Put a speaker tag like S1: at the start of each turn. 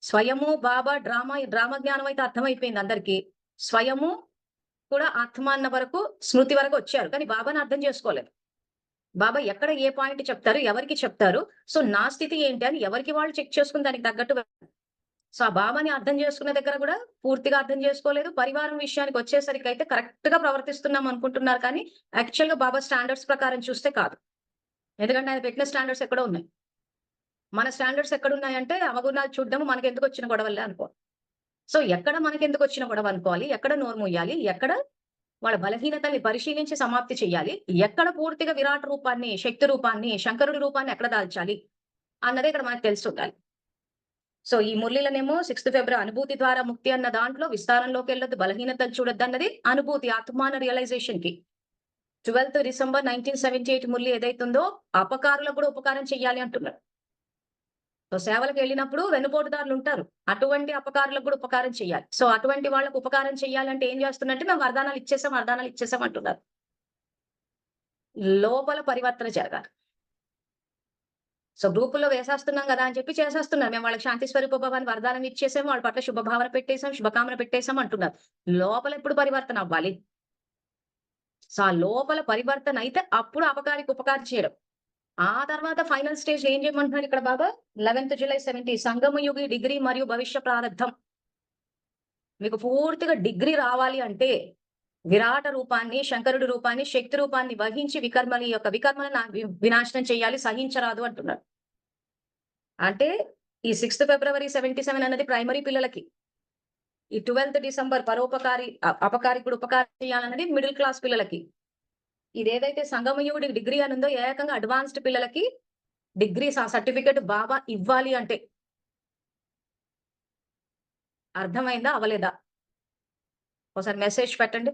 S1: స్వయము బాబా drama జ్ఞానం అయితే అర్థమైపోయింది అందరికీ. స్వయము కూడా ఆత్మ అన్న వరకు స్మృతి వరకు వచ్చారు. కానీ బాబాని అర్థం చేసుకోలేదు. బాబా ఎక్కడ ఏ పాయింట్ చెప్తారు? ఎవరికి చెప్తారు? సో, నా స్థితి ఏంటి అని ఎవరికి వాళ్ళు చెక్ చేసుకొని దానికి తగ్గట్టు సో, ఆ బాబాని అర్థం చేసుకునే దగ్గర గూడా పూర్తిగా అర్థం చేసుకోలేదు. పరివారం విషయానికొచ్చేసరికయితే కరెక్ట్‌గా ప్రవర్తిస్తున్నాం అనుకుంటున్నారు కానీ, యాక్చువల్‌గా బాబా స్టాండర్డ్స్ ప్రకారం చూస్తే కాదు. ఎందుకంటే ఆయన పెట్టిన స్టాండర్డ్స్ ఎక్కడో ఉన్నాయి. మన స్టాండర్డ్స్ ఎక్కడున్నాయంటే అవగుణాలు చూడ్డము మనకెందుకొచ్చిన గొడవల్లే అనుకోవాలి. సో, ఎక్కడ మనకెందుకొచ్చిన గొడవ అనుకోవాలి? ఎక్కడ నోరు మూయాలి? ఎక్కడ వాళ్ళ బలహీనతల్ని పరిశీలించి సమాప్తి చెయ్యాలి? ఎక్కడ పూర్తిగా విరాట్ రూపాన్ని, శక్తి రూపాన్ని, శంకరుడి రూపాన్ని ఎక్కడ దాల్చాలి? అన్నదే ఇక్కడ మనకు తెలిసుండాలి. సో, ఈ మురళీలనేమో 6థ్ ఫిబ్రవరి అనుభూతి ద్వారా ముక్తి అన్న దాంట్లో విస్తారంలోకెళ్ళొద్దు, బలహీనతలు చూడొద్దన్నది అనుభూతి, ఆత్మాన రియలైజేషన్‌కి. 12థ్ డిసెంబర్ 1978 మురళి ఏదైతుందో అపకారులకు కూడా ఉపకారం చెయ్యాలి అంటున్నారు. సో, సేవలకెళ్ళినప్పుడు వెన్నుపోటుదారులుంటారు. అటువంటి అపకారులకు కూడా ఉపకారం చెయ్యాలి. సో, అటువంటి వాళ్ళకి ఉపకారం చెయ్యాలంటే ఏం చేస్తున్నంటే మేము వరదానాలు ఇచ్చేసాం అంటున్నారు. లోపల పరివర్తన జరగాలి. సో, గ్రూపుల్లో వేసేస్తున్నాం గదా! అని చెప్పి చేసేస్తున్నారు. మేము వాళ్ళకి శాంతి స్వరూప భవ అని వరదానం ఇచ్చేసాం. వాళ్ళ పట్ల శుభభావన పెట్టేసాం, శుభకామన పెట్టేసాం అంటున్నారు. లోపల ఎప్పుడు పరివర్తన అవ్వాలి? సో, ఆ లోపల పరివర్తన అయితే అప్పుడు అపకారికి ఉపకారం చేయడం. ఆ తర్వాత ఫైనల్ స్టేజ్‌లో ఏం చేయమంటున్నారు ఇక్కడ బాబా? 11థ్ జులై 70 సంగమయుగి డిగ్రీ మరియు భవిష్య ప్రారబ్ధం. మీకు పూర్తిగా డిగ్రీ రావాలి అంటే విరాట రూపాన్ని, శంకరుడి రూపాన్ని, శక్తి రూపాన్ని వహించి వికర్మల వినాశనం చేయాలి, సహించరాదు అంటున్నారు. అంటే ఈ 6థ్ ఫిబ్రవరి 77 అన్నది ప్రైమరీ పిల్లలకి. ఈ 12థ్ డిసెంబర్ అపకారికుడు ఉపకారం చేయాలన్నది మిడిల్ క్లాస్ పిల్లలకి. ఇదేదైతే సంగమయుడి డిగ్రీ అనుందో ఏకంగా అడ్వాన్స్డ్ పిల్లలకి డిగ్రీ సర్టిఫికేట్ బాబా ఇవ్వాలి అంటే. అర్థమైందా? అవ్వలేదా? ఒకసారి మెసేజ్ పెట్టండి.